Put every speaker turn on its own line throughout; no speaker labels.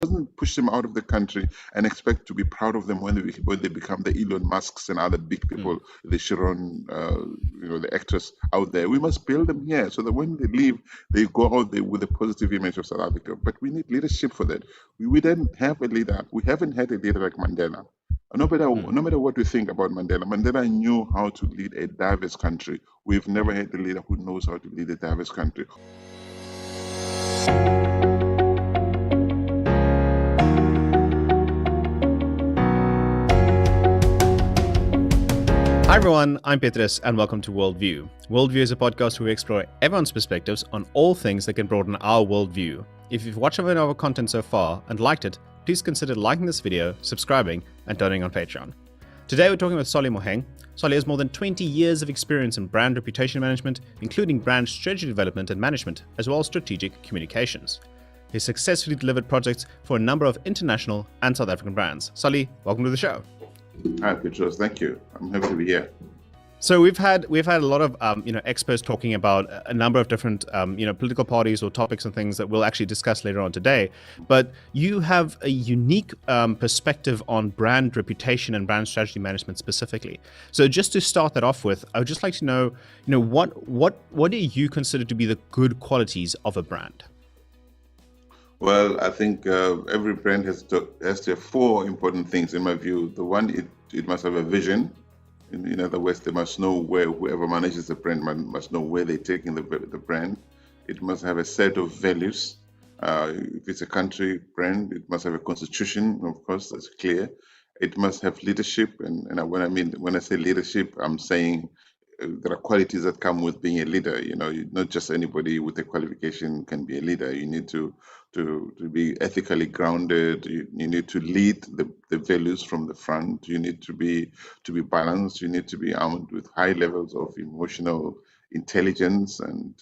doesn't push them out of the country and expect to be proud of them when they become the Elon Musks and other big people, the Sharon, the actors out there. We must build them here so that when they leave, they go out there with a positive image of South Africa. But we need leadership for that. We didn't have a leader. We haven't had a leader like Mandela. No matter what we think about Mandela, Mandela knew how to lead a diverse country. We've never had a leader who knows how to lead a diverse country.
Hi everyone, I'm Petrus and welcome to WorldView. WorldView is a podcast where we explore everyone's perspectives on all things that can broaden our worldview. If you've watched some of our content so far and liked it, please consider liking this video, subscribing, and donating on Patreon. Today we're talking with Solly Moeng. Solly has more than 20 years of experience in brand reputation management, including brand strategy development and management, as well as strategic communications. He successfully delivered projects for a number of international and South African brands. Solly, welcome to the show.
Hi, Petrus. Thank you. I'm happy to be here.
So we've had a lot of experts talking about a number of different political parties or topics and things that we'll actually discuss later on today. But you have a unique perspective on brand reputation and brand strategy management specifically. So just to start that off with, I would just like to know, what do you consider to be the good qualities of a brand?
Well, I think every brand has to have four important things in my view. The one, it must have a vision. In other words, they must know where whoever manages the brand must know where they're taking the brand. It must have a set of values. If it's a country brand, it must have a constitution, of course, that's clear. It must have leadership, and when I say leadership, I'm saying there are qualities that come with being a leader. Not just anybody with a qualification can be a leader. You need to be ethically grounded. You need to lead the values from the front. You need to be balanced. You need to be armed with high levels of emotional intelligence. And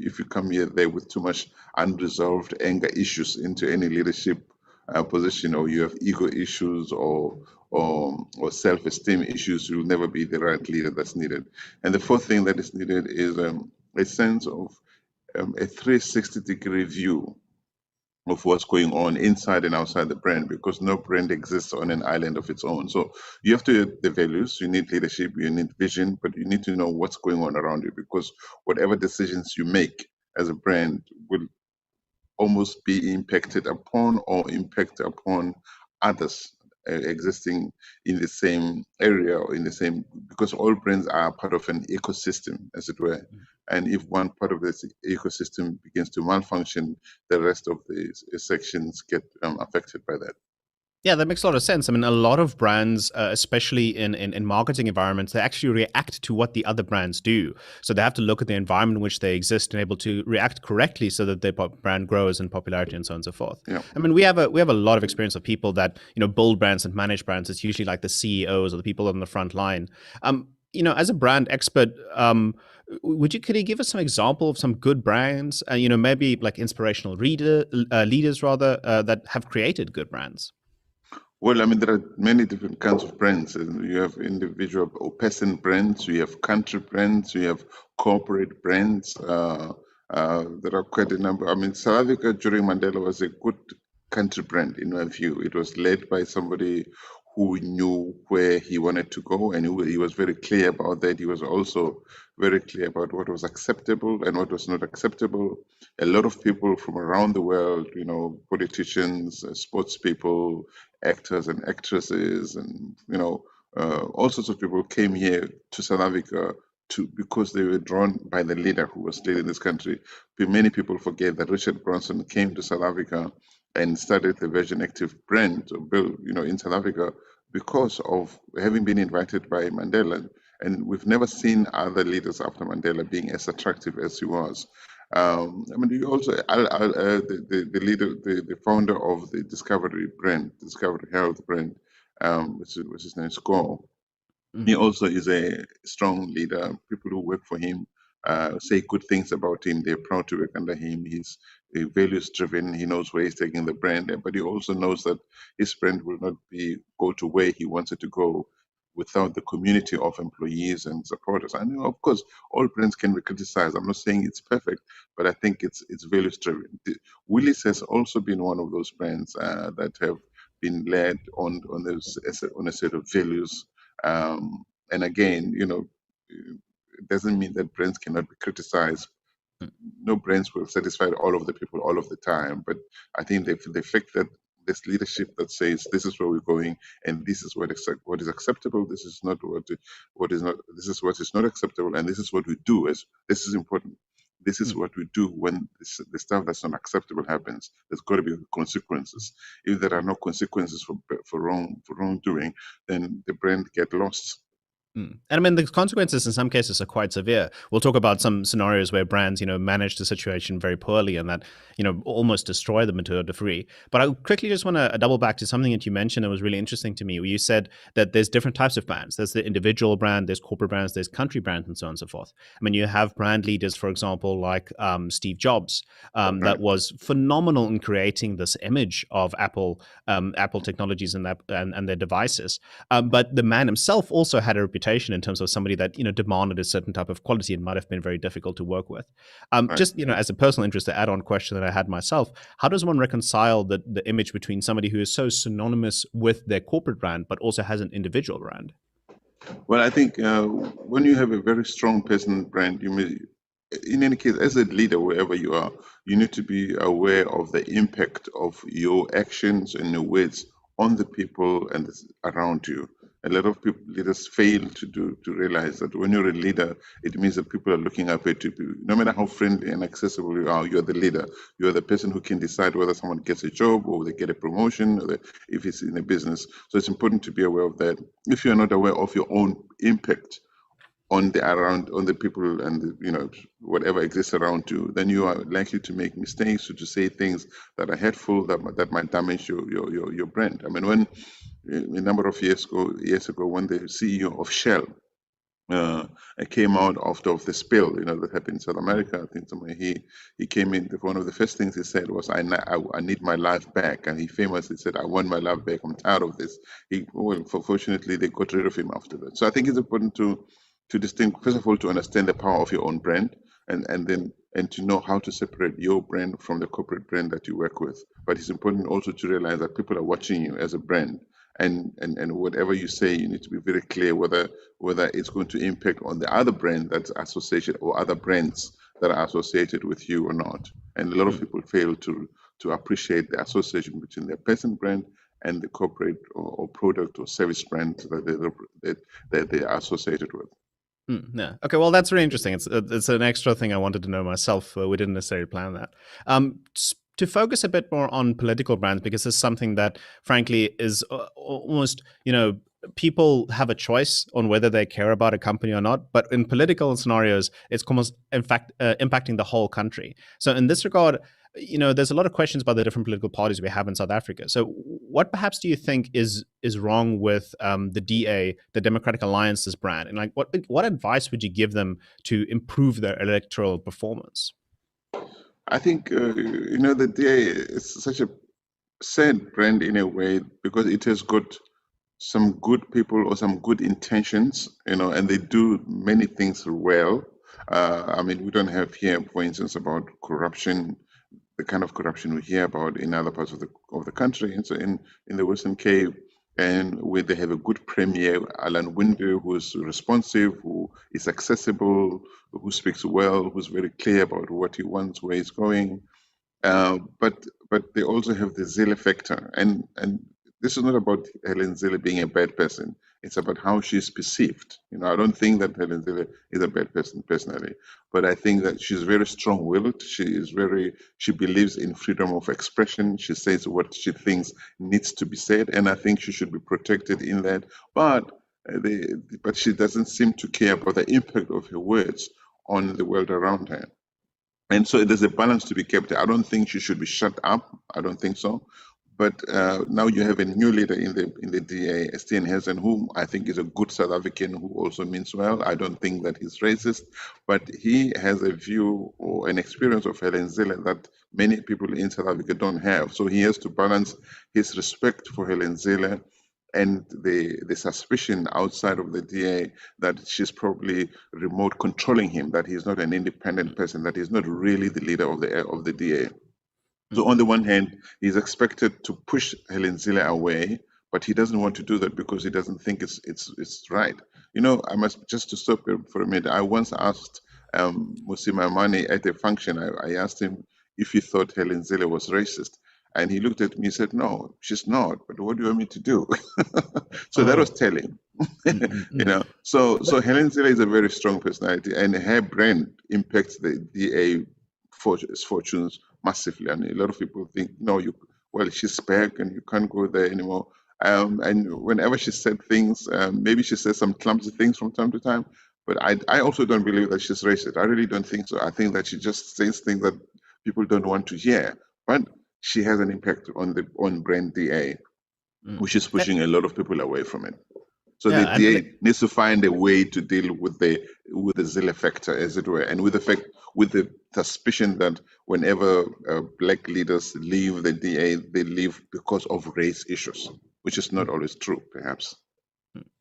if you come there with too much unresolved anger issues into any leadership position, or you have ego issues or self-esteem issues, you'll never be the right leader that's needed. And the fourth thing that is needed is a sense of a 360-degree view of what's going on inside and outside the brand, because no brand exists on an island of its own. So you have to have the values, you need leadership, you need vision, but you need to know what's going on around you, because whatever decisions you make as a brand will almost be impacted upon or impact upon others existing in the same area or in the same, because all brands are part of an ecosystem, as it were. And if one part of this ecosystem begins to malfunction, the rest of the sections get affected by that.
Yeah, that makes a lot of sense. I mean, a lot of brands, especially in marketing environments, they actually react to what the other brands do. So they have to look at the environment in which they exist and able to react correctly so that their brand grows in popularity and so on and so forth.
Yeah.
I mean, we have a lot of experience of people that build brands and manage brands. It's usually like the CEOs or the people on the front line. As a brand expert, could you give us some example of some good brands? Maybe like inspirational leaders rather that have created good brands.
Well, I mean, there are many different kinds of brands. You have individual or person brands, you have country brands, you have corporate brands. There are quite a number. I mean, South Africa during Mandela was a good country brand, in my view. It was led by somebody who knew where he wanted to go, and he was very clear about that. He was also very clear about what was acceptable and what was not acceptable. A lot of people from around the world, politicians, sports people, actors and actresses, and all sorts of people came here to South Africa because they were drawn by the leader who was leading this country. Many people forget that Richard Branson came to South Africa and started the Virgin Active brand, in South Africa, because of having been invited by Mandela. And we've never seen other leaders after Mandela being as attractive as he was. You also the leader, the founder of the Discovery Health brand, which is named Score. He also is a strong leader. People who work for him say good things about him. They're proud to work under him. He's values driven. He knows where he's taking the brand, but he also knows that his brand will not go to where he wants it to go without the community of employees and supporters. And of course, all brands can be criticized. I'm not saying it's perfect, but I think it's values driven. Willis has also been one of those brands that have been led on a set of values. And again, it doesn't mean that brands cannot be criticized. No brands will satisfy all of the people all of the time, but I think the fact that this leadership that says this is where we're going and this is what is acceptable, this is not what is not, this is what is not acceptable, and this is what we do. As this is important. This is what we do when the stuff that's not acceptable happens. There's got to be consequences. If there are no consequences for wrongdoing, then the brand get lost.
And I mean, the consequences in some cases are quite severe. We'll talk about some scenarios where brands, manage the situation very poorly and that, almost destroy them to a degree. But I quickly just want to double back to something that you mentioned that was really interesting to me, where you said that there's different types of brands. There's the individual brand, there's corporate brands, there's country brands, and so on and so forth. I mean, you have brand leaders, for example, like Steve Jobs, that was phenomenal in creating this image of Apple technologies and their devices. But the man himself also had a reputation in terms of somebody that demanded a certain type of quality and might have been very difficult to work with. Just as a personal interest, the add-on question that I had myself: how does one reconcile the image between somebody who is so synonymous with their corporate brand but also has an individual brand?
Well, I think when you have a very strong personal brand, in any case, as a leader, wherever you are, you need to be aware of the impact of your actions and your words on the people and around you. A lot of leaders fail to realize that when you're a leader, it means that people are looking up at you. No matter how friendly and accessible you are, you're the leader. You're the person who can decide whether someone gets a job or they get a promotion, or if it's in a business. So it's important to be aware of that. If you're not aware of your own impact on the people and whatever exists around you, then you are likely to make mistakes or to say things that are hurtful that might damage your brand. I mean, when a number of years ago, when the CEO of Shell came out of the spill, that happened in South America, I think somewhere he came in. One of the first things he said was, "I need my life back," and he famously said, "I want my life back. I'm tired of this." Fortunately, they got rid of him after that. So I think it's important to distinguish, first of all, to understand the power of your own brand, and to know how to separate your brand from the corporate brand that you work with. But it's important also to realize that people are watching you as a brand. And whatever you say, you need to be very clear whether it's going to impact on the other brand that's associated or other brands that are associated with you or not. And a lot of people fail to appreciate the association between their personal brand and the corporate or product or service brand that they are associated with.
Yeah. Okay. Well, that's really interesting. It's an extra thing I wanted to know myself. We didn't necessarily plan that. To focus a bit more on political brands, because it's something that, frankly, is almost, people have a choice on whether they care about a company or not. But in political scenarios, it's almost, in fact, impacting the whole country. So in this regard, there's a lot of questions about the different political parties we have in South Africa. So what perhaps do you think is wrong with the DA, the Democratic Alliance's brand? And what advice would you give them to improve their electoral performance?
I think, the DA is such a sad brand in a way because it has got some good people or some good intentions, and they do many things well. I mean, we don't have here, for instance, about corruption, the kind of corruption we hear about in other parts of the country. And so in the Western Cape, and where they have a good premier, Alan Winde, who is responsive, who is accessible, who speaks well, who's very clear about what he wants, where he's going. But they also have the Zille factor, and this is not about Helen Zille being a bad person. It's about how she's perceived. I don't think that Helen Zille is a bad person personally, but I think that she's very strong-willed. She believes in freedom of expression. She says what she thinks needs to be said, and I think she should be protected in that. But she doesn't seem to care about the impact of her words on the world around her. And so there's a balance to be kept. I don't think she should be shut up. I don't think so. But now you have a new leader in the DA, Estienne Hessen, whom I think is a good South African who also means well. I don't think that he's racist, but he has a view or an experience of Helen Zille that many people in South Africa don't have. So he has to balance his respect for Helen Zille and the suspicion outside of the DA that she's probably remote controlling him, that he's not an independent person, that he's not really the leader of the DA. So on the one hand, he's expected to push Helen Zille away, but he doesn't want to do that because he doesn't think it's right. You know, I must just to stop here for a minute. I once asked Musima Mane at a function. I asked him if he thought Helen Zille was racist, and he looked at me and said, "No, she's not. But what do you want me to do?" So that was telling. You know, so Helen Zille is a very strong personality, and her brand impacts the DA fortunes massively. And a lot of people think, no, she's back and you can't go there anymore. And whenever she said things, maybe she says some clumsy things from time to time, but I also don't believe that she's racist. I really don't think so. I think that she just says things that people don't want to hear. But she has an impact on brand DA, which is pushing a lot of people away from it. So the DA needs to find a way to deal with the Zille factor, as it were, and with the suspicion that whenever black leaders leave the DA, they leave because of race issues, which is not always true, perhaps.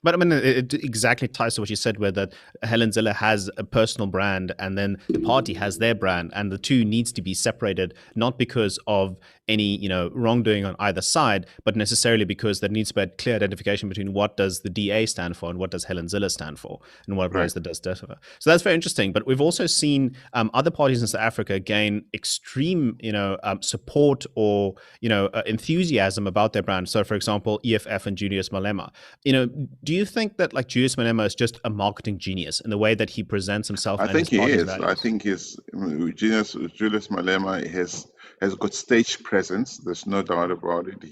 But I mean, it exactly ties to what you said, where that Helen Zille has a personal brand and then the party has their brand, and the two needs to be separated, not because of any wrongdoing on either side, but necessarily because there needs to be a clear identification between what does the DA stand for and what does Helen Zille stand for, and what it is that does differ. So that's very interesting. But we've also seen other parties in South Africa gain extreme support or enthusiasm about their brand. So, for example, EFF and Julius Malema. Do you think that Julius Malema is just a marketing genius in the way that he presents himself?
I think he is. I think Julius Malema has got stage presence. There's no doubt about it.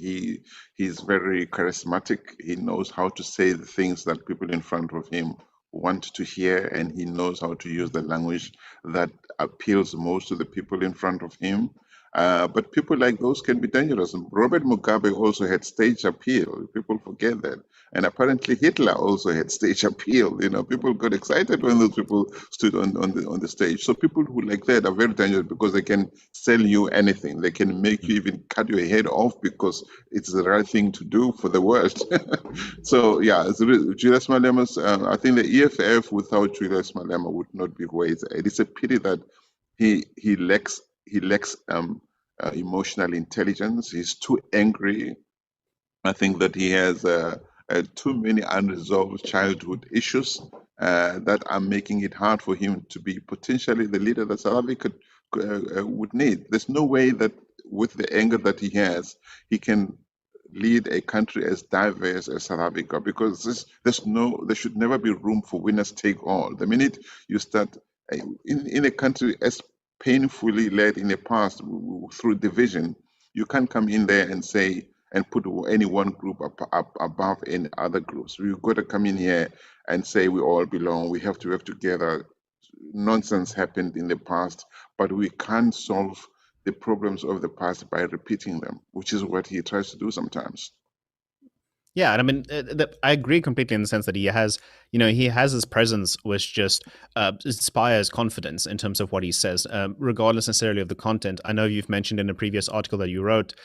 He's very charismatic. He knows how to say the things that people in front of him want to hear, and he knows how to use the language that appeals most to the people in front of him. But people like those can be dangerous. Robert Mugabe also had stage appeal. People forget that. And apparently Hitler also had stage appeal. People got excited when those people stood on the stage. So people who like that are very dangerous because they can sell you anything. They can make you even cut your head off because it's the right thing to do for the world. So yeah, Julius Malema's. I think the EFF without Julius Malema would not be where it's at. It is a pity that he lacks emotional intelligence. He's too angry. I think that he has too many unresolved childhood issues that are making it hard for him to be potentially the leader that South Africa would need. There's no way that with the anger that he has, he can lead a country as diverse as South Africa, because there should never be room for winners take all. The minute you start in a country as painfully led in the past through division, you can't come in there and say and put any one group up above any other groups. We've got to come in here and say we all belong. We have to work together. Nonsense happened in the past, but we can't solve the problems of the past by repeating them, which is what he tries to do sometimes.
Yeah, and I mean, I agree completely in the sense that he has his presence, which just inspires confidence in terms of what he says, regardless necessarily of the content. I know you've mentioned in a previous article that you wrote,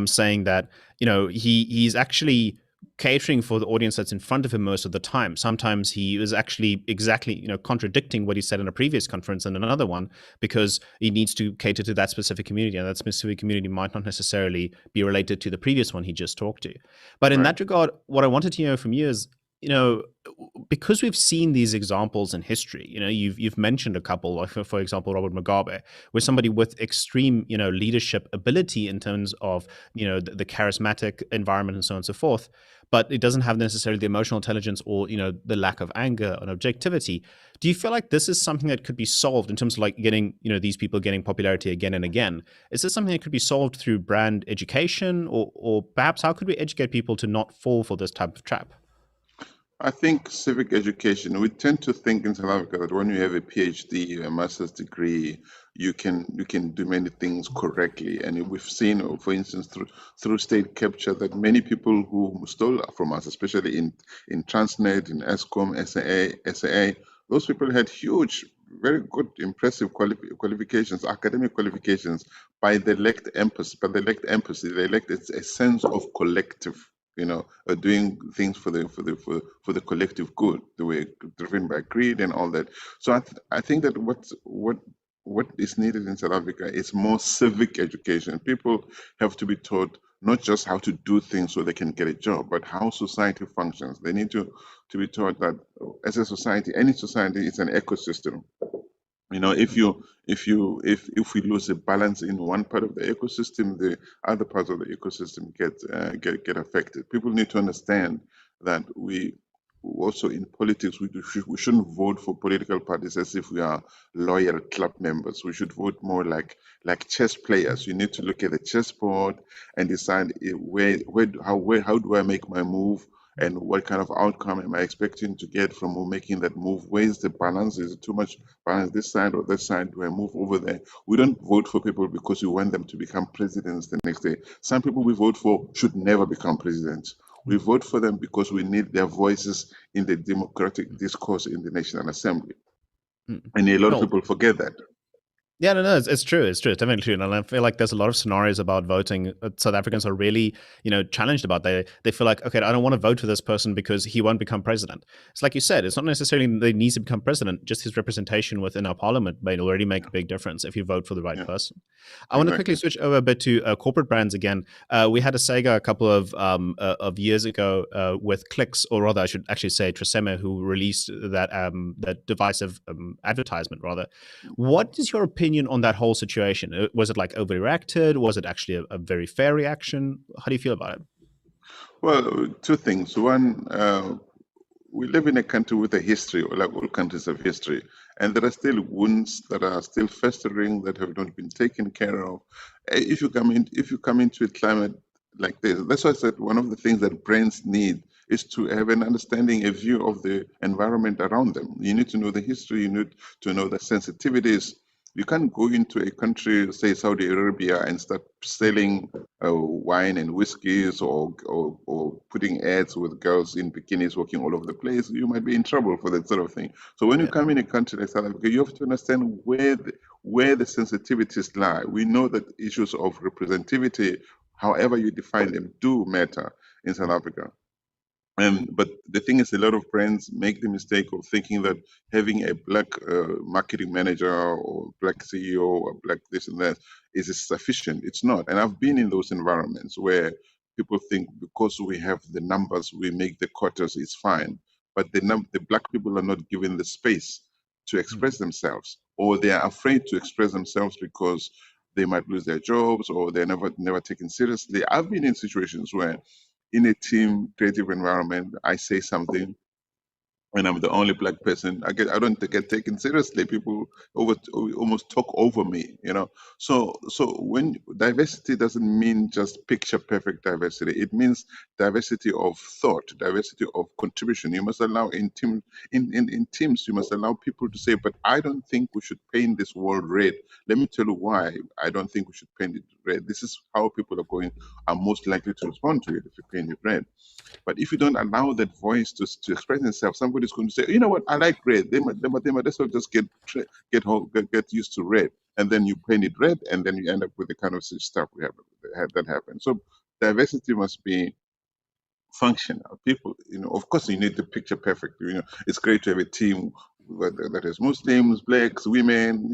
saying that he's actually catering for the audience that's in front of him most of the time. Sometimes he was actually exactly contradicting what he said in a previous conference and another one, because he needs to cater to that specific community, and that specific community might not necessarily be related to the previous one he just talked to. But in that regard, what I wanted to know from you is, because we've seen these examples in history, you've mentioned a couple, like for example, Robert Mugabe, where somebody with extreme, leadership ability in terms of, the charismatic environment and so on and so forth, but it doesn't have necessarily the emotional intelligence or, the lack of anger and objectivity. Do you feel like this is something that could be solved in terms of getting, these people getting popularity again and again? Is this something that could be solved through brand education, or perhaps how could we educate people to not fall for this type of trap?
I think civic education, we tend to think in South Africa that when you have a PhD, a master's degree, you can do many things correctly. And we've seen, for instance, through state capture, that many people who stole from us, especially in Transnet, in Eskom, SAA, those people had huge, very good, impressive qualifications, academic qualifications, but they lacked empathy. They lacked a sense of collective doing things for the collective good. They were driven by greed and all that. So I think that what is needed in South Africa is more civic education. People have to be taught not just how to do things so they can get a job, but how society functions. They need to be taught that as a society, any society is an ecosystem. If we lose a balance in one part of the ecosystem, the other parts of the ecosystem get affected. People need to understand that we also in politics we shouldn't vote for political parties as if we are loyal club members. We should vote more like chess players. You need to look at the chessboard and decide how do I make my move, and what kind of outcome am I expecting to get from making that move? Where's the balance? Is it too much balance this side or that side? Do I move over there? We don't vote for people because we want them to become presidents the next day. Some people we vote for should never become presidents. We vote for them because we need their voices in the democratic discourse in the National Assembly. And a lot of people forget that.
Yeah, no, it's true. It's true. It's definitely true. And I feel like there's a lot of scenarios about voting South Africans are really, challenged about. They feel like, okay, I don't want to vote for this person because he won't become president. It's like you said, it's not necessarily that he needs to become president. Just his representation within our parliament may already make a big difference if you vote for the right person. I want to quickly switch over a bit to corporate brands again. We had a Sega a couple of years ago with Clicks, or rather, I should actually say Tresemme, who released that divisive advertisement. Rather, what is your opinion on that whole situation? Was it like overreacted? Was it actually a very fair reaction? How do you feel about it?
Well, two things. One, we live in a country with a history, or like all countries have history, and there are still wounds that are still festering that have not been taken care of. If you come into a climate like this, that's why I said one of the things that brands need is to have an understanding, a view of the environment around them. You need to know the history. You need to know the sensitivities. You can't go into a country, say Saudi Arabia, and start selling wine and whiskeys, or putting ads with girls in bikinis walking all over the place. You might be in trouble for that sort of thing. So when you come in a country like South Africa, you have to understand where the sensitivities lie. We know that issues of representativity, however you define them, do matter in South Africa. But the thing is, a lot of brands make the mistake of thinking that having a black marketing manager or black CEO or black this and that is sufficient. It's not. And I've been in those environments where people think because we have the numbers, we make the quotas, it's fine. But the black people are not given the space to express themselves, or they are afraid to express themselves because they might lose their jobs, or they're never taken seriously. I've been in situations where in a team creative environment, I say something and I'm the only black person. I don't get taken seriously. People almost talk over me, So when diversity doesn't mean just picture perfect diversity, it means diversity of thought, diversity of contribution. You must allow in teams, you must allow people to say, but I don't think we should paint this world red. Let me tell you why I don't think we should paint it red. This is how people are most likely to respond to it if you paint it red. But if you don't allow that voice to express itself, somebody's going to say, you know what, I like red. They might as well just get used to red. And then you paint it red, and then you end up with the kind of stuff we have that happen. So diversity must be functional. People, of course, you need the picture perfect. It's great to have a team that has Muslims, blacks, women,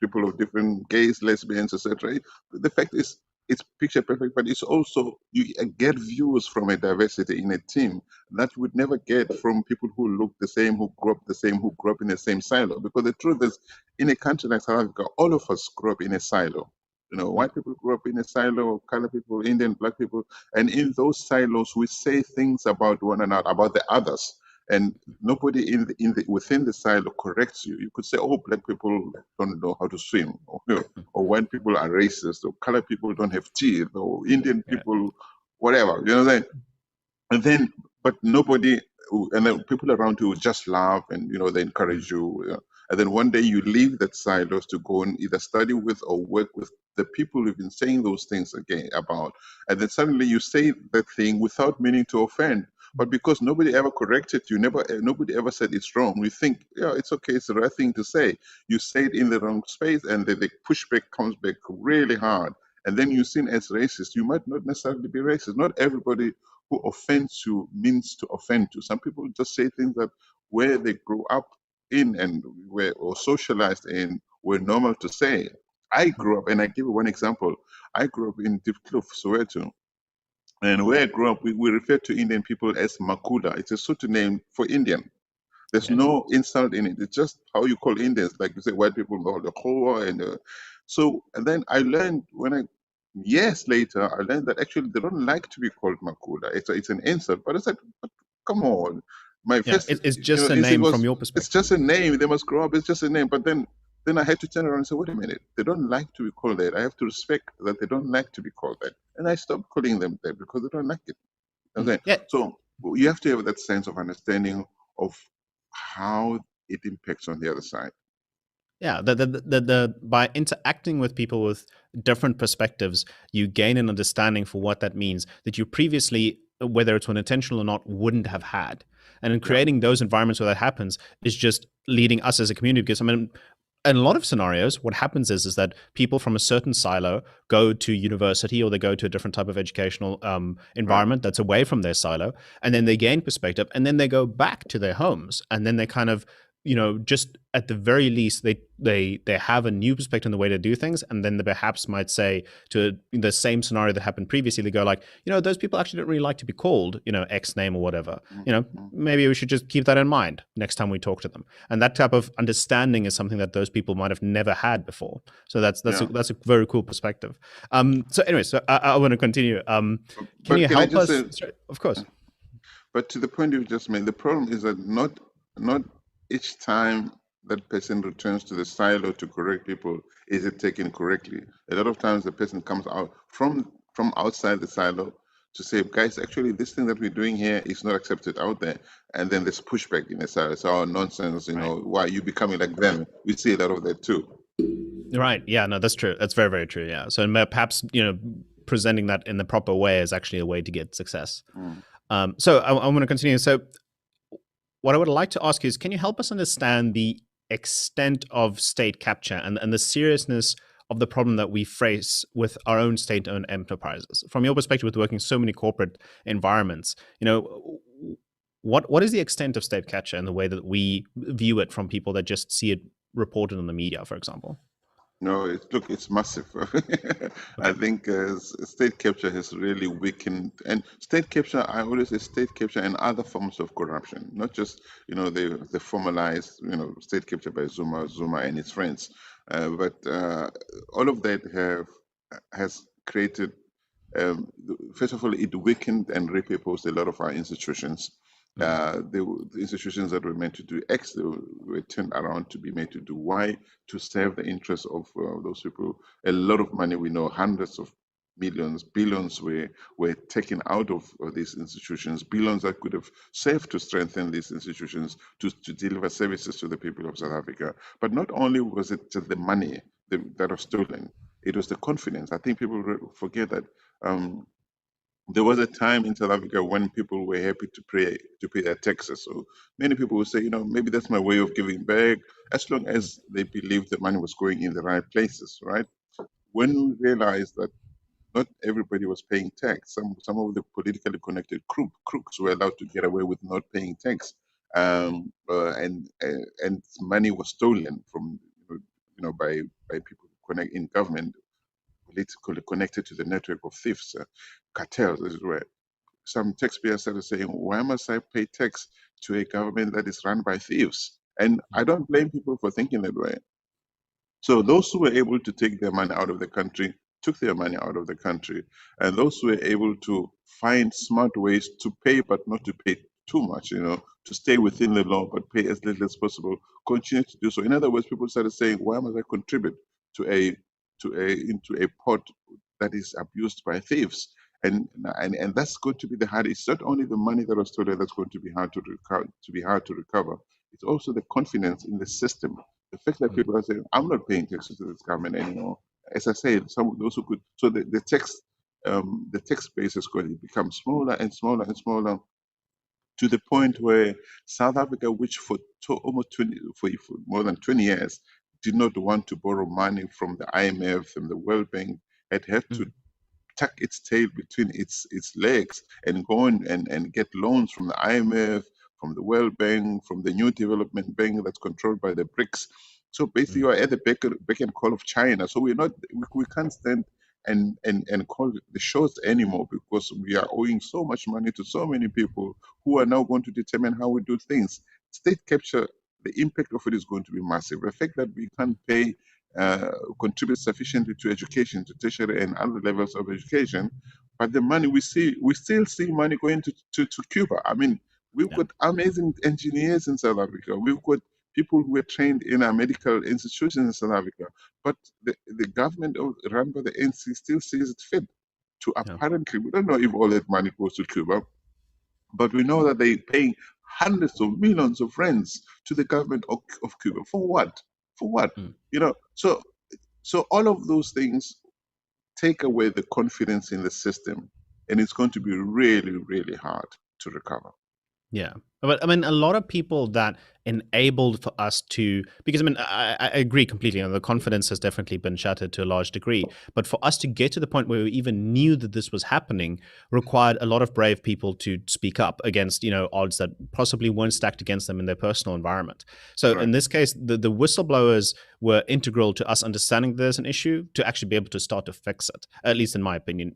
people of different gays, lesbians, etc. The fact is, it's picture perfect, but it's also you get views from a diversity in a team that you would never get from people who look the same, who grew up the same, who grew up in the same silo. Because the truth is, in a country like South Africa, all of us grew up in a silo. White people grew up in a silo, color people, Indian, black people, and in those silos, we say things about one another, about the others, and nobody within the silo corrects you. You could say, "Oh, black people don't know how to swim," or white people are racist, or color people don't have teeth, or Indian people, whatever. You know what I'm saying? And then, but nobody, and then people around you just laugh, and they encourage you. And then one day you leave that silos to go and either study with or work with the people who've been saying those things again about. And then suddenly you say that thing without meaning to offend. But because nobody ever corrected you, nobody ever said it's wrong. You think, yeah, it's okay, it's the right thing to say. You say it in the wrong space, and the pushback comes back really hard. and then you're seen as racist, you might not necessarily be racist. Not everybody who offends you means to offend you. Some people just say things that where they grew up in and were or socialized in were normal to say. I grew up, and I give you one example. I grew up in Diepkloof, Soweto, and where I grew up, we refer to Indian people as Makula. It's a Sotho name for Indian. There's no insult in it. It's just how you call Indians. Like you say, white people call the Khoa and then I learned years later, I learned that actually they don't like to be called Makula. It's an insult, but it's like, but come on. My first,
it's just a
instinct
name from
was,
your
it's
perspective.
just a name. They must grow up. It's just a name. But then I had to turn around and say, wait a minute. They don't like to be called that. I have to respect that they don't like to be called that, and I stopped calling them that because they don't like it. Okay.
Yeah.
So you have to have that sense of understanding of how it impacts on the other side.
Yeah, the by interacting with people with different perspectives, you gain an understanding for what that means that you previously, whether it's intentional or not, wouldn't have had. And in creating those environments where that happens is just leading us as a community. Because I mean, in a lot of scenarios, what happens is that people from a certain silo go to university or they go to a different type of educational environment that's away from their silo, and then they gain perspective, and then they go back to their homes, and then they kind of, just at the very least, they have a new perspective on the way to do things, and then they perhaps might say to the same scenario that happened previously, they go like, those people actually don't really like to be called, X name or whatever. Maybe we should just keep that in mind next time we talk to them. And that type of understanding is something that those people might have never had before. So that's a very cool perspective. So anyway, I want to continue. Can you help us? Sorry, of course.
But to the point you just made, the problem is that not each time that person returns to the silo to correct people is it taken correctly. A lot of times the person comes out from outside the silo to say, guys, actually this thing that we're doing here is not accepted out there. And then there's pushback in the silo. It's all nonsense, why are you becoming like them? We see a lot of that too.
Right. Yeah, no, that's true. That's very, very true. Yeah. So perhaps, presenting that in the proper way is actually a way to get success. So I want to continue. So what I would like to ask you is, can you help us understand the extent of state capture and the seriousness of the problem that we face with our own state-owned enterprises? From your perspective, with working so many corporate environments, what is the extent of state capture and the way that we view it from people that just see it reported in the media, for example?
No, it's massive. I think state capture has really weakened, and state capture, I always say state capture and other forms of corruption, not just, the formalized, state capture by Zuma and his friends, but all of that has created, first of all, it weakened and repurposed a lot of our institutions. The institutions that were meant to do X, they were turned around to be made to do Y, to serve the interests of those people. A lot of money, we know, hundreds of millions, billions were taken out of these institutions, billions that could have served to strengthen these institutions, to deliver services to the people of South Africa. But not only was it just the money that was stolen, it was the confidence. I think people forget that there was a time in South Africa when people were happy to pay their taxes. So many people would say, maybe that's my way of giving back, as long as they believed the money was going in the right places, right? When we realized that not everybody was paying tax, some of the politically connected crooks were allowed to get away with not paying tax, and money was stolen from by people connect in government, politically connected to the network of thieves, cartels. This is where some taxpayers started saying, why must I pay tax to a government that is run by thieves? And I don't blame people for thinking that way. So those who were able to take their money out of the country took their money out of the country. And those who were able to find smart ways to pay, but not to pay too much, to stay within the law, but pay as little as possible, continue to do so. In other words, people started saying, why must I contribute into a pot that is abused by thieves? And that's going to be the hard. It's not only the money that was stolen that's going to be hard to recover. It's also the confidence in the system. The fact that people are saying, I'm not paying taxes to this government anymore. As I said, some of those who could, so the tax base is going to become smaller and smaller and smaller, to the point where South Africa, which for more than 20 years, did not want to borrow money from the IMF and the World Bank, had to tuck its tail between its legs and go and get loans from the IMF, from the World Bank, from the New Development Bank that's controlled by the BRICS. So basically, you are at the beck and call of China. So we can't stand and call the shots anymore, because we are owing so much money to so many people who are now going to determine how we do things. State capture, the impact of it is going to be massive. The fact that we can't pay contribute sufficiently to education, to tertiary and other levels of education, but the money we still see money going to Cuba. I mean, we've got amazing engineers in South Africa. We've got people who were trained in our medical institutions in South Africa, but the government run by the ANC still sees it fit to apparently, we don't know if all that money goes to Cuba, but we know that they're paying hundreds of millions of rents to the government of Cuba. For what? For what? You know, so all of those things take away the confidence in the system, and it's going to be really, really hard to recover.
Yeah. But I mean, a lot of people that enabled for us to, because I mean, I agree completely. The confidence has definitely been shattered to a large degree. But for us to get to the point where we even knew that this was happening required a lot of brave people to speak up against, odds that possibly weren't stacked against them in their personal environment. So in this case, the whistleblowers were integral to us understanding there's an issue to actually be able to start to fix it, at least in my opinion,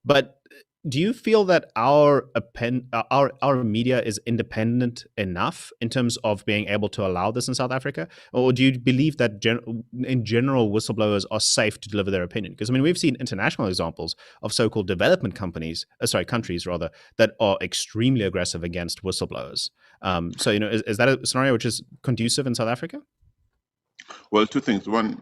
But do you feel that our media is independent enough in terms of being able to allow this in South Africa? Or do you believe that in general whistleblowers are safe to deliver their opinion? Because I mean, we've seen international examples of so-called development countries that are extremely aggressive against whistleblowers. So is that a scenario which is conducive in South Africa?
Well, two things. One,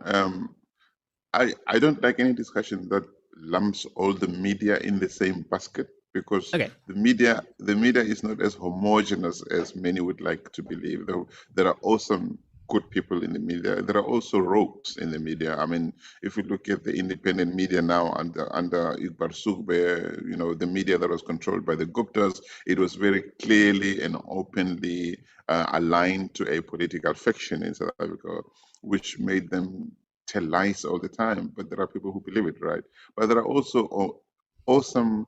I don't like any discussion that lumps all the media in the same basket, because the media is not as homogeneous as many would like to believe. Though there are awesome good people in the media, there are also rogues in the media. I mean, if we look at the independent media now under Iqbal Sugbe, the media that was controlled by the Guptas, it was very clearly and openly aligned to a political faction in South Africa, which made them tell lies all the time. But there are people who believe it, right? But there are also awesome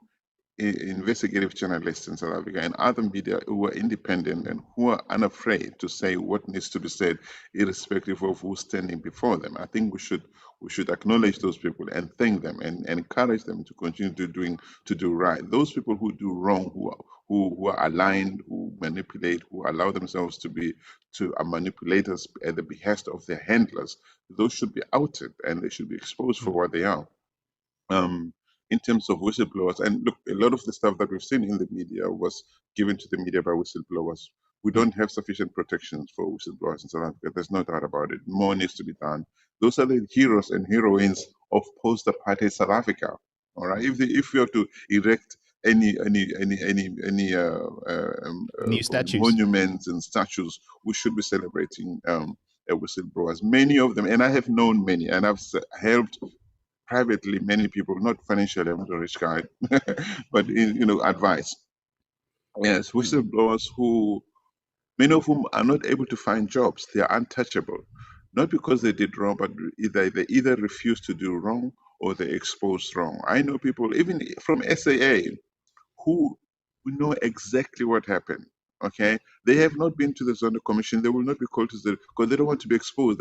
investigative journalists in South Africa and other media who are independent and who are unafraid to say what needs to be said, irrespective of who's standing before them. I think we should acknowledge those people and thank them and encourage them to continue to do right. Those people who do wrong, who are aligned, who manipulate, who allow themselves to manipulators at the behest of their handlers, those should be outed and they should be exposed for what they are. In terms of whistleblowers, and look, a lot of the stuff that we've seen in the media was given to the media by whistleblowers. We don't have sufficient protections for whistleblowers in South Africa. There's no doubt about it. More needs to be done. Those are the heroes and heroines of post-apartheid South Africa. All right. If we have to erect any
new statues,
monuments and statues, we should be celebrating whistleblowers. Many of them, and I have known many, and I've helped privately many people, not financially, I'm not a rich guy, but advice. Yes, whistleblowers who, many of whom are not able to find jobs. They are untouchable, not because they did wrong, but they either refuse to do wrong or they exposed wrong. I know people, even from SAA, who know exactly what happened. Okay, they have not been to the Zondo Commission. They will not be called to because they don't want to be exposed.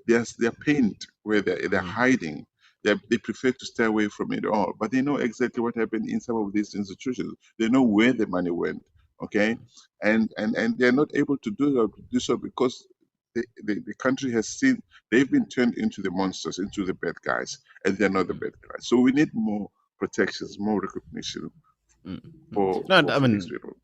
They're pained where they're hiding. They prefer to stay away from it all, but they know exactly what happened in some of these institutions. They know where the money went, okay, and they're not able to do so because the country has seen they've been turned into the monsters, into the bad guys, and they're not the bad guys. So we need more protections, more recognition for these people.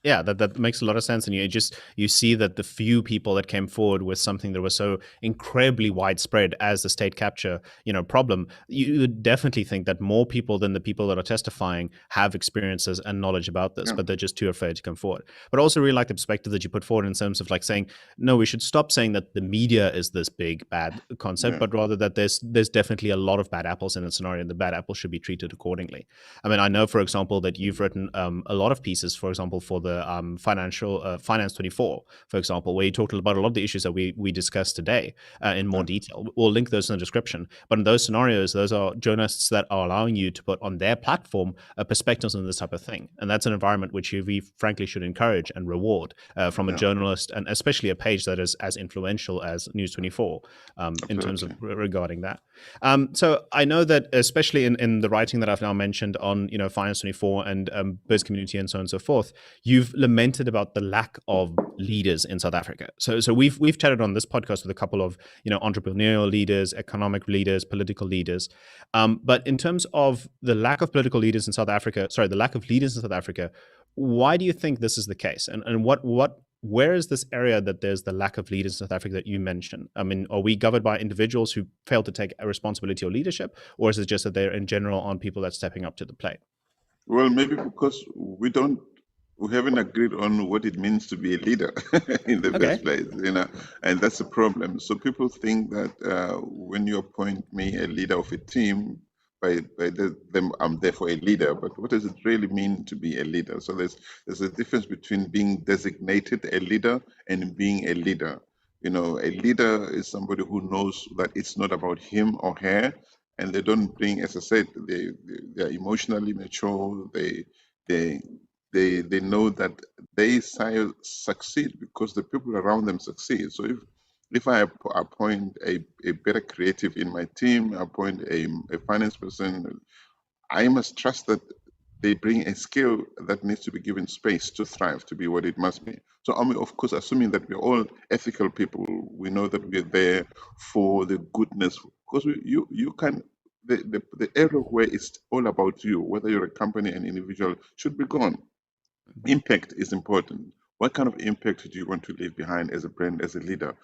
Yeah, that makes a lot of sense. And you see that the few people that came forward with something that was so incredibly widespread as the state capture, problem, you would definitely think that more people than the people that are testifying have experiences and knowledge about this, but they're just too afraid to come forward. But I also really like the perspective that you put forward in terms of like saying, no, we should stop saying that the media is this big bad concept, but rather that there's definitely a lot of bad apples in the scenario, and the bad apples should be treated accordingly. I mean, I know, for example, that you've written a lot of pieces, for example, for the the Finance 24, for example, where he talked about a lot of the issues that we discussed today in more detail. We'll link those in the description. But in those scenarios, those are journalists that are allowing you to put on their platform perspectives on this type of thing. And that's an environment which we frankly should encourage and reward from a journalist, and especially a page that is as influential as News 24 in terms of regarding that. So I know that especially in the writing that I've now mentioned on Finance 24 and Biz Community and so on and so forth, you've lamented about the lack of leaders in South Africa. So we've chatted on this podcast with a couple of entrepreneurial leaders, economic leaders, political leaders, but in terms of the lack of political leaders in South Africa, the lack of leaders in South Africa, why do you think this is the case, and where is this area that there's the lack of leaders in South Africa that you mentioned? I mean, are we governed by individuals who fail to take a responsibility or leadership, or is it just that they're in general on people that's stepping up to the plate?
Well, maybe because we haven't agreed on what it means to be a leader in the first place, and that's a problem. So people think that when you appoint me a leader of a team, I'm therefore a leader. But what does it really mean to be a leader? So there's a difference between being designated a leader and being a leader. A leader is somebody who knows that it's not about him or her, and they don't bring, as I said, they're emotionally mature. They know that they succeed because the people around them succeed. So if I appoint a better creative in my team, appoint a finance person, I must trust that they bring a skill that needs to be given space to thrive, to be what it must be. So of course, assuming that we're all ethical people, we know that we're there for the goodness, because you can, the area where it's all about you, whether you're a company, an individual, should be gone. Impact is important. What kind of impact do you want to leave behind as a brand, as a leader?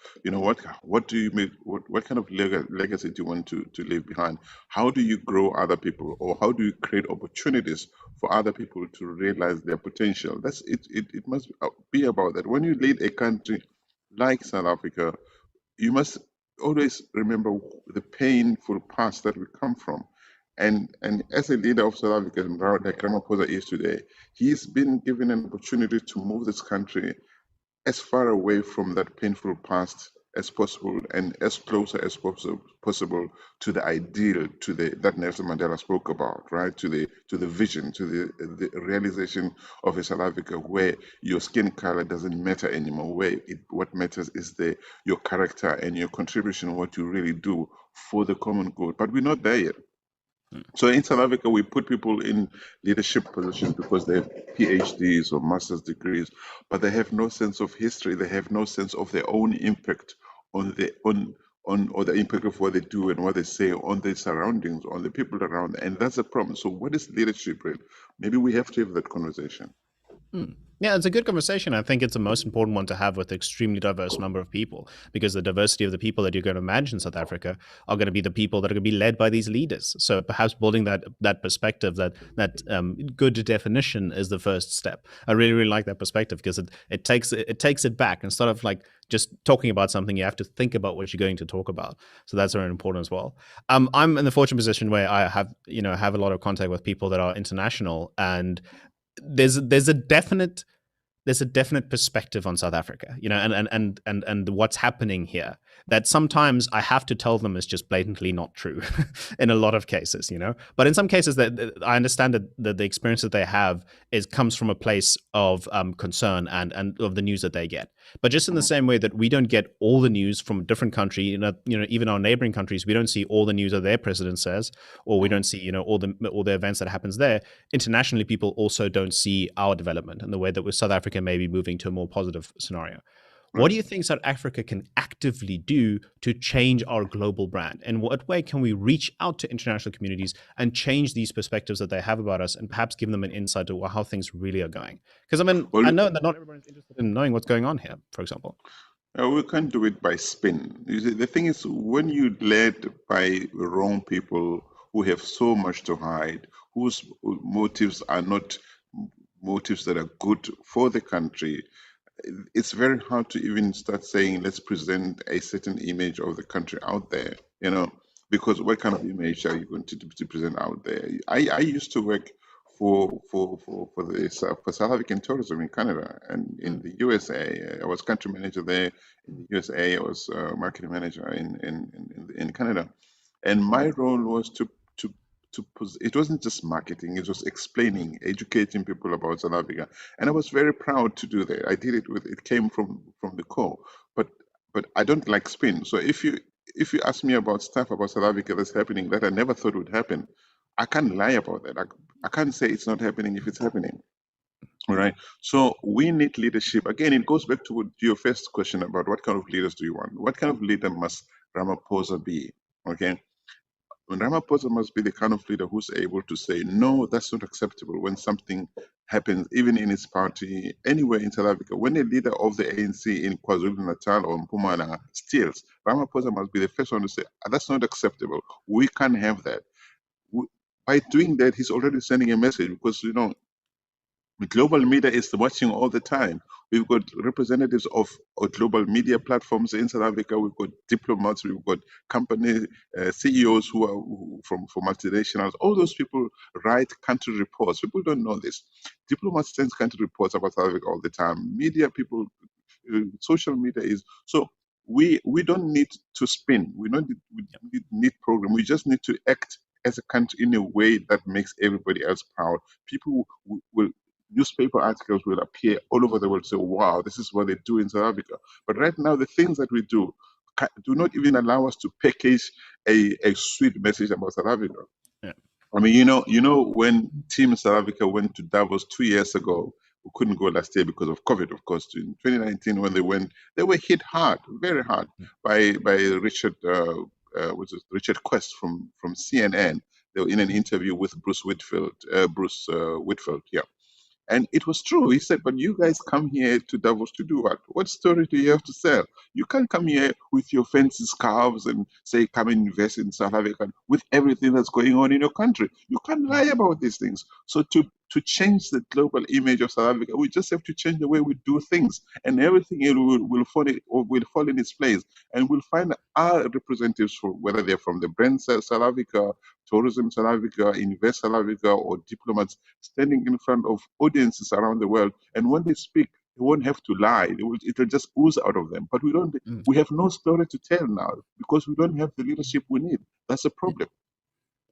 What do you make? What kind of legacy do you want to leave behind? How do you grow other people, or how do you create opportunities for other people to realize their potential? That's it. It must be about that. When you lead a country like South Africa, you must always remember the painful past that we come from. And as a leader of South Africa, like Ramaphosa is today, he's been given an opportunity to move this country as far away from that painful past as possible, and as closer as possible to the ideal, that Nelson Mandela spoke about, right? To the vision, to the realization of a South Africa where your skin color doesn't matter anymore, where what matters is your character and your contribution, what you really do for the common good. But we're not there yet. So in South Africa, we put people in leadership positions because they have PhDs or master's degrees, but they have no sense of history. They have no sense of their own impact or the impact of what they do and what they say on their surroundings, on the people around them. And that's a problem. So what is leadership, really? Maybe we have to have that conversation.
Yeah, it's a good conversation. I think it's the most important one to have with an extremely diverse number of people, because the diversity of the people that you're going to manage in South Africa are going to be the people that are going to be led by these leaders. So perhaps building that perspective, that good definition is the first step. I really, really like that perspective, because it takes it back. Instead of like just talking about something, you have to think about what you're going to talk about. So that's very important as well. I'm in the fortunate position where I have a lot of contact with people that are international, and there's a definite perspective on South Africa, and what's happening here, that sometimes I have to tell them is just blatantly not true in a lot of cases, But in some cases, that I understand that the experience that they have comes from a place of concern and of the news that they get. But just in the same way that we don't get all the news from a different country, even our neighboring countries, we don't see all the news that their president says, or we don't see all the events that happens there. Internationally, people also don't see our development and the way that with South Africa may be moving to a more positive scenario. What do you think South Africa can actively do to change our global brand? And what way can we reach out to international communities and change these perspectives that they have about us, and perhaps give them an insight to how things really are going? Because I know that not everyone is interested in knowing what's going on here, for example.
We can't do it by spin. You see, the thing is, when you're led by wrong people who have so much to hide, whose motives are not motives that are good for the country, it's very hard to even start saying, let's present a certain image of the country out there, because what kind of image are you going to present out there? I used to work for South African tourism in Canada and in the USA. I was country manager there in the USA. I was marketing manager in Canada, and my role was it wasn't just marketing, it was explaining, educating people about South Africa. And I was very proud to do that. I did it it came from the core. But I don't like spin. So if you ask me about stuff about South Africa that's happening that I never thought would happen, I can't lie about that. I can't say it's not happening if it's happening. All right. So we need leadership. Again, it goes back to your first question about what kind of leaders do you want? What kind of leader must Ramaphosa be? Okay. Ramaphosa must be the kind of leader who's able to say, no, that's not acceptable when something happens, even in his party, anywhere in South Africa. When a leader of the ANC in KwaZulu-Natal or Mpumalanga steals, Ramaphosa must be the first one to say, that's not acceptable. We can't have that. By doing that, he's already sending a message because, the global media is watching all the time. We've got representatives of global media platforms in South Africa. We've got diplomats. We've got company CEOs from multinationals. All those people write country reports. People don't know this. Diplomats send country reports about South Africa all the time. Media people, social media is so. We don't need to spin. We don't need program. We just need to act as a country in a way that makes everybody else proud. People will newspaper articles will appear all over the world, say, wow, this is what they do in South Africa. But right now, the things that we do not even allow us to package a sweet message about South Africa.
Yeah.
I mean, when Team South Africa went to Davos 2 years ago, we couldn't go last year because of COVID, of course. In 2019, when they went, they were hit hard, very hard, by Richard Richard Quest from CNN. They were in an interview with Bruce Whitfield, yeah. And it was true. He said, but you guys come here to Davos to do what? What story do you have to sell? You can't come here with your fancy scarves and say, come and invest in South Africa with everything that's going on in your country. You can't lie about these things. So to change the global image of South Africa, we just have to change the way we do things, and everything will fall in its place. And we'll find our representatives, whether they're from the brand South Africa, Tourism South Africa, Invest South Africa, or diplomats standing in front of audiences around the world. And when they speak, they won't have to lie. It'll just ooze out of them. But we have no story to tell now because we don't have the leadership we need. That's a problem.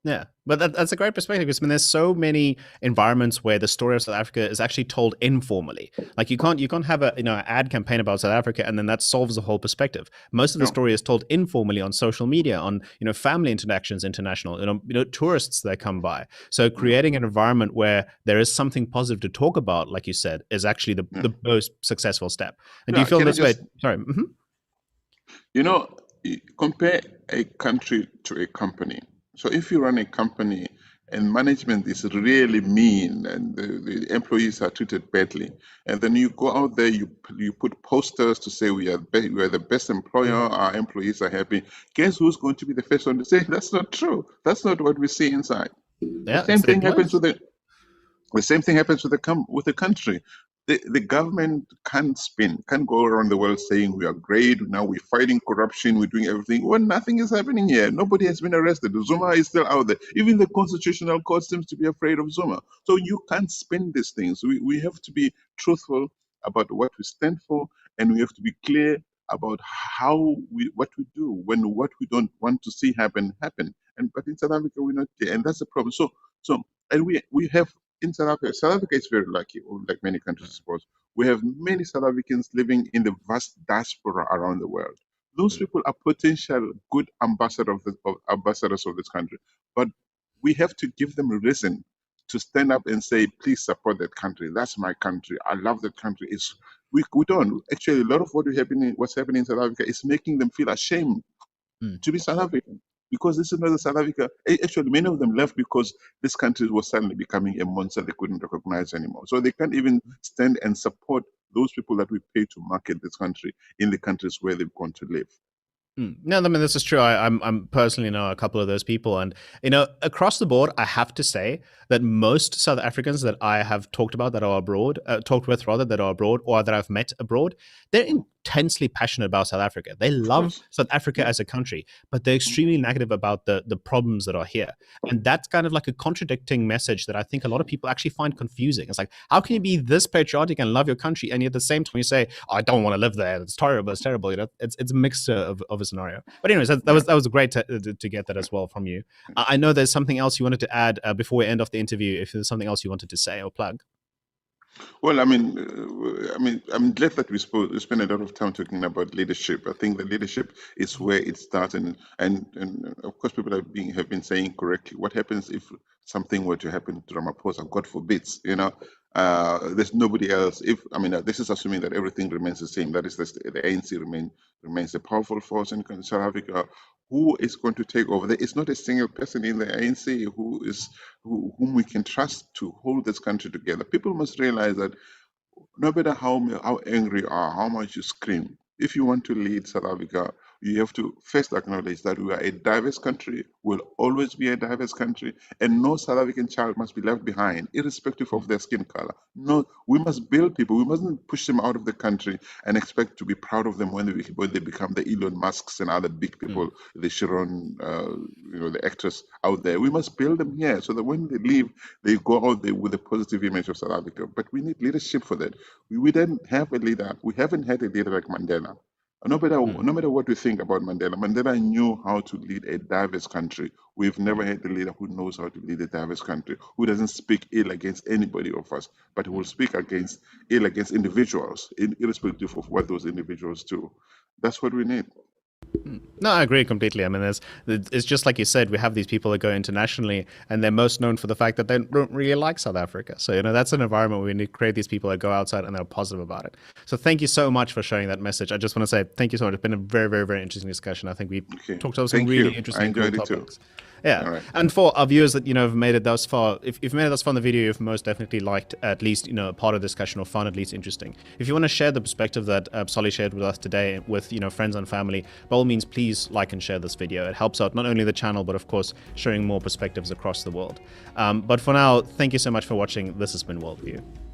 Yeah, but that's a great perspective because there's so many environments where the story of South Africa is actually told informally. Like you can't have an ad campaign about South Africa and then that solves the whole perspective. Most of the story is told informally on social media, on family interactions, international, tourists that come by. So creating an environment where there is something positive to talk about, like you said, is actually the most successful step. And do you feel this way? Sorry.
Compare a country to a company. So if you run a company and management is really mean and the employees are treated badly, and then you go out there, you put posters to say we are the best employer, our employees are happy. Guess who's going to be the first one to say that's not true? That's not what we see inside.
Yeah,
the same thing happens with the country. The government can't go around the world saying we are great, now we're fighting corruption, we're doing everything, when nothing is happening here. Nobody has been arrested. Zuma is still out there. Even the Constitutional Court seems to be afraid of Zuma. So you can't spin these things. We have to be truthful about what we stand for, and we have to be clear about what we do when what we don't want to see happen. But in South Africa, we're not there, and that's the problem. And we have in South Africa is very lucky, like many countries, I suppose. We have many South Africans living in the vast diaspora around the world. Those people are potential good ambassadors of this country. But we have to give them a reason to stand up and say, please support that country. That's my country. I love that country. We don't. Actually, a lot of what's happening in South Africa is making them feel ashamed to be South African. Because this is not South Africa. Actually, many of them left because this country was suddenly becoming a monster they couldn't recognize anymore. So they can't even stand and support those people that we pay to market this country in the countries where they've gone to live.
No, I mean, this is true. I'm personally know a couple of those people, and across the board, I have to say that most South Africans that I have talked about that are abroad, talked with rather that are abroad, or that I've met abroad, they're intensely passionate about South Africa. They
Of
love
course.
South Africa
Mm,
as a country, but they're
mm,
extremely negative about the problems that are here, and that's kind of like a contradicting message that I think a lot of people actually find confusing. It's like, how can you be this patriotic and love your country, and yet at the same time you say, oh, I don't want to live there. It's terrible. It's terrible. It's a mixture of a scenario. But anyways,
yeah.
that was great to get that as well from you. I know there's something else you wanted to add before we end off the interview. If there's something else you wanted to say or plug.
Well, I'm glad that we spend a lot of time talking about leadership. I think the leadership is where it starts, and of course, people have been saying correctly. What happens if something were to happen to Ramaphosa? God forbids, there's nobody else. This is assuming that everything remains the same. That is, the ANC remains a powerful force in South Africa. Who is going to take over? There is not a single person in the ANC whom we can trust to hold this country together. People must realize that no matter how angry you are, how much you scream, if you want to lead South Africa, you have to first acknowledge that we are a diverse country, will always be a diverse country, and no South African child must be left behind, irrespective of their skin color. No, we must build people. We mustn't push them out of the country and expect to be proud of them when they become the Elon Musks and other big people, the Sharon, the actress out there. We must build them here so that when they leave, they go out there with a positive image of South Africa. But we need leadership for that. We didn't have a leader. We haven't had a leader like Mandela. No matter what we think about Mandela, Mandela knew how to lead a diverse country. We've never had a leader who knows how to lead a diverse country, who doesn't speak ill against anybody of us, but who will speak ill against individuals, irrespective of what those individuals do. That's what we need.
No, I agree completely. I mean, it's just like you said, we have these people that go internationally, and they're most known for the fact that they don't really like South Africa. So, that's an environment where we need to create these people that go outside and they're positive about it. So, thank you so much for sharing that message. I just want to say thank you so much. It's been a very, very, very interesting discussion. I think we talked about some
Thank
really
you.
interesting
I
and cool
enjoyed it too.
topics. Yeah.
All right.
And for our viewers that, have made it thus far, if you've made it thus far in the video, you've most definitely liked at least, part of the discussion or found at least interesting. If you want to share the perspective that Solly shared with us today with, friends and family, by all means, please like and share this video. It helps out not only the channel, but of course, sharing more perspectives across the world. But for now, thank you so much for watching. This has been WorldView.